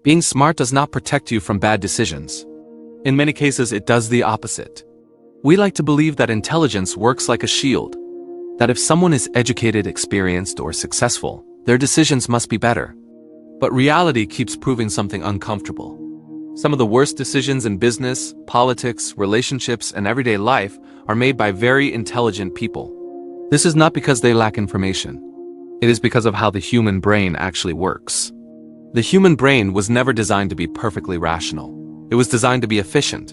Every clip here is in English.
Being smart does not protect you from bad decisions. In many cases, it does the opposite. We like to believe that intelligence works like a shield, that if someone is educated, experienced, or successful, their decisions must be better. But reality keeps proving something uncomfortable. Some of the worst decisions in business, politics, relationships, and everyday life are made by very intelligent people. This is not because they lack information. It is because of how the human brain actually works. The human brain was never designed to be perfectly rational. It was designed to be efficient.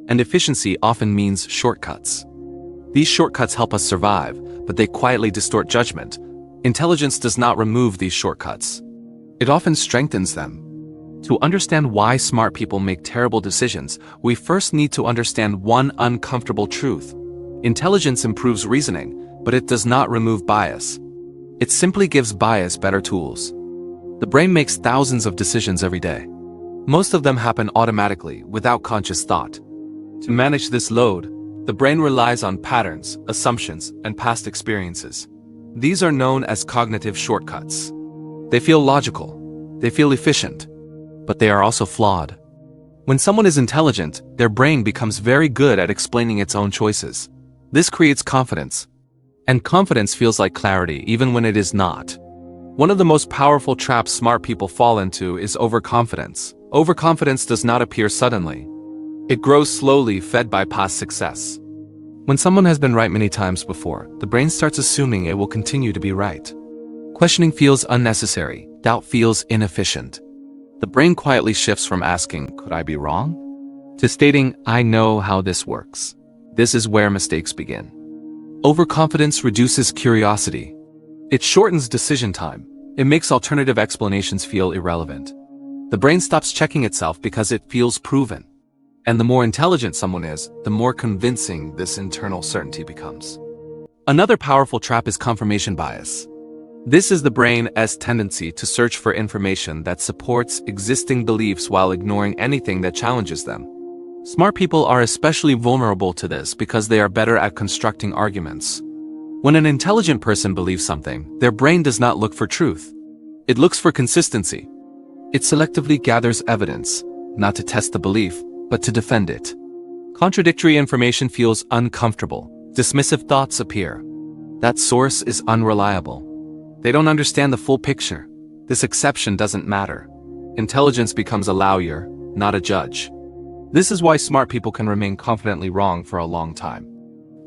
And efficiency often means shortcuts. These shortcuts help us survive, but they quietly distort judgment. Intelligence does not remove these shortcuts. It often strengthens them. To understand why smart people make terrible decisions, we first need to understand one uncomfortable truth. Intelligence improves reasoning, but it does not remove bias. It simply gives bias better tools. The brain makes thousands of decisions every day. Most of them happen automatically, without conscious thought. To manage this load, the brain relies on patterns, assumptions, and past experiences. These are known as cognitive shortcuts. They feel logical. They feel efficient. But they are also flawed. When someone is intelligent, their brain becomes very good at explaining its own choices. This creates confidence. And confidence feels like clarity even when it is not. One of the most powerful traps smart people fall into is overconfidence. Overconfidence does not appear suddenly. It grows slowly, fed by past success. When someone has been right many times before, the brain starts assuming it will continue to be right. Questioning feels unnecessary. Doubt feels inefficient. The brain quietly shifts from asking, "Could I be wrong?" to stating, "I know how this works." This is where mistakes begin. Overconfidence reduces curiosity. It shortens decision time. It makes alternative explanations feel irrelevant. The brain stops checking itself because it feels proven. And the more intelligent someone is, the more convincing this internal certainty becomes. Another powerful trap is confirmation bias. This is the brain's tendency to search for information that supports existing beliefs while ignoring anything that challenges them. Smart people are especially vulnerable to this because they are better at constructing arguments. When an intelligent person believes something, their brain does not look for truth. It looks for consistency. It selectively gathers evidence, not to test the belief, but to defend it. Contradictory information feels uncomfortable. Dismissive thoughts appear. That source is unreliable. They don't understand the full picture. This exception doesn't matter. Intelligence becomes a lawyer, not a judge. This is why smart people can remain confidently wrong for a long time.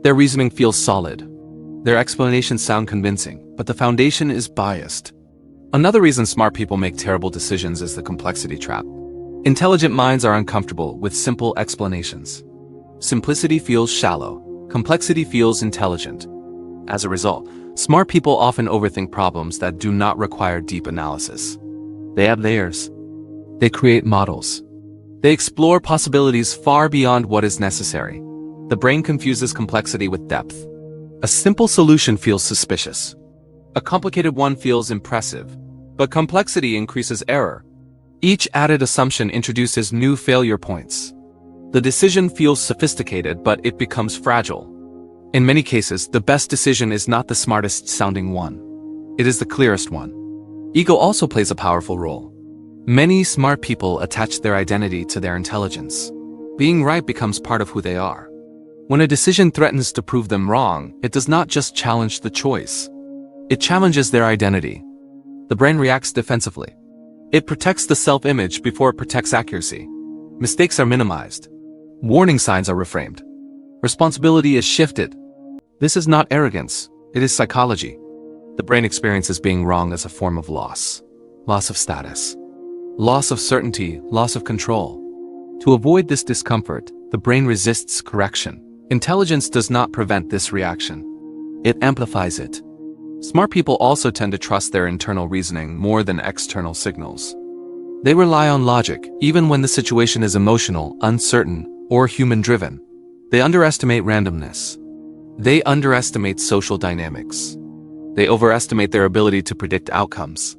Their reasoning feels solid. Their explanations sound convincing, but the foundation is biased. Another reason smart people make terrible decisions is the complexity trap. Intelligent minds are uncomfortable with simple explanations. Simplicity feels shallow. Complexity feels intelligent. As a result, smart people often overthink problems that do not require deep analysis. They add layers. They create models. They explore possibilities far beyond what is necessary. The brain confuses complexity with depth. A simple solution feels suspicious. A complicated one feels impressive. But complexity increases error. Each added assumption introduces new failure points. The decision feels sophisticated, but it becomes fragile. In many cases, the best decision is not the smartest sounding one. It is the clearest one. Ego also plays a powerful role. Many smart people attach their identity to their intelligence. Being right becomes part of who they are. When a decision threatens to prove them wrong, it does not just challenge the choice. It challenges their identity. The brain reacts defensively. It protects the self-image before it protects accuracy. Mistakes are minimized. Warning signs are reframed. Responsibility is shifted. This is not arrogance, it is psychology. The brain experiences being wrong as a form of loss. Loss of status. Loss of certainty, loss of control. To avoid this discomfort, the brain resists correction. Intelligence does not prevent this reaction. It amplifies it. Smart people also tend to trust their internal reasoning more than external signals. They rely on logic, even when the situation is emotional, uncertain, or human-driven. They underestimate randomness. They underestimate social dynamics. They overestimate their ability to predict outcomes.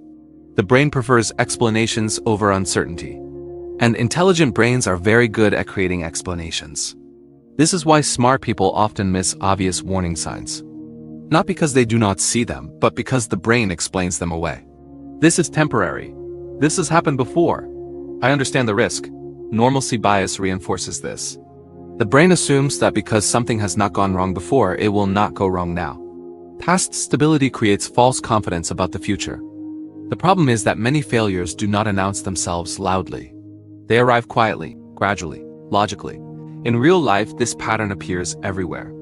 The brain prefers explanations over uncertainty. And intelligent brains are very good at creating explanations. This is why smart people often miss obvious warning signs. Not because they do not see them, but because the brain explains them away. This is temporary. This has happened before. I understand the risk. Normalcy bias reinforces this. The brain assumes that because something has not gone wrong before, it will not go wrong now. Past stability creates false confidence about the future. The problem is that many failures do not announce themselves loudly. They arrive quietly, gradually, logically. In real life, this pattern appears everywhere.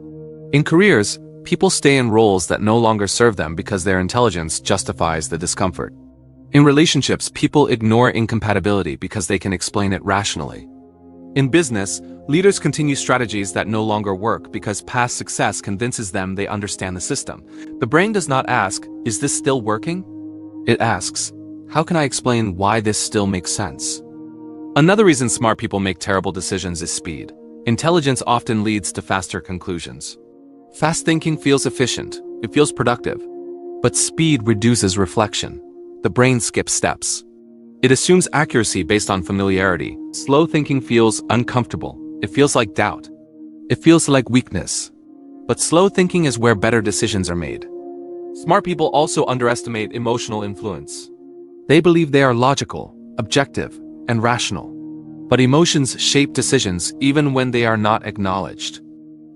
In careers, people stay in roles that no longer serve them because their intelligence justifies the discomfort. In relationships, people ignore incompatibility because they can explain it rationally. In business, leaders continue strategies that no longer work because past success convinces them they understand the system. The brain does not ask, "Is this still working?" It asks, "How can I explain why this still makes sense?" Another reason smart people make terrible decisions is speed. Intelligence often leads to faster conclusions. Fast thinking feels efficient, it feels productive. But speed reduces reflection. The brain skips steps. It assumes accuracy based on familiarity. Slow thinking feels uncomfortable. It feels like doubt. It feels like weakness. But slow thinking is where better decisions are made. Smart people also underestimate emotional influence. They believe they are logical, objective, and rational. But emotions shape decisions even when they are not acknowledged.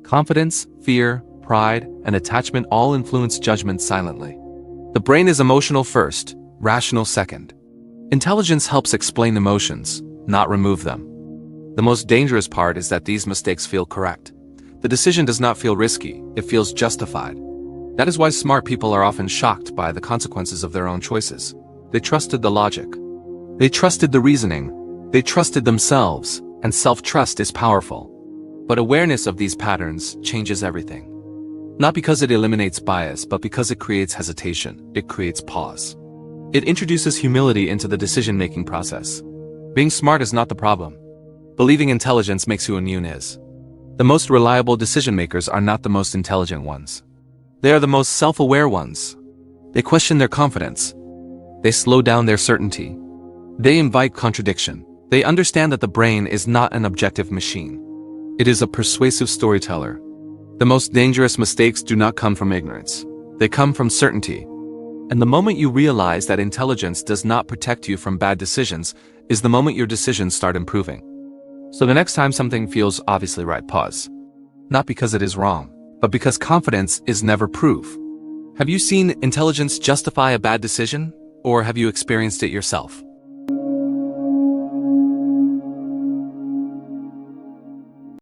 Confidence, fear, pride, and attachment all influence judgment silently. The brain is emotional first, rational second. Intelligence helps explain emotions, not remove them. The most dangerous part is that these mistakes feel correct. The decision does not feel risky, it feels justified. That is why smart people are often shocked by the consequences of their own choices. They trusted the logic. They trusted the reasoning. They trusted themselves, and self-trust is powerful. But awareness of these patterns changes everything. Not because it eliminates bias, but because it creates hesitation. It creates pause. It introduces humility into the decision-making process. Being smart is not the problem. Believing intelligence makes you immune is. The most reliable decision-makers are not the most intelligent ones. They are the most self-aware ones. They question their confidence. They slow down their certainty. They invite contradiction. They understand that the brain is not an objective machine. It is a persuasive storyteller. The most dangerous mistakes do not come from ignorance. They come from certainty. And the moment you realize that intelligence does not protect you from bad decisions is the moment your decisions start improving. So the next time something feels obviously right, pause. Not because it is wrong, but because confidence is never proof. Have you seen intelligence justify a bad decision, or have you experienced it yourself?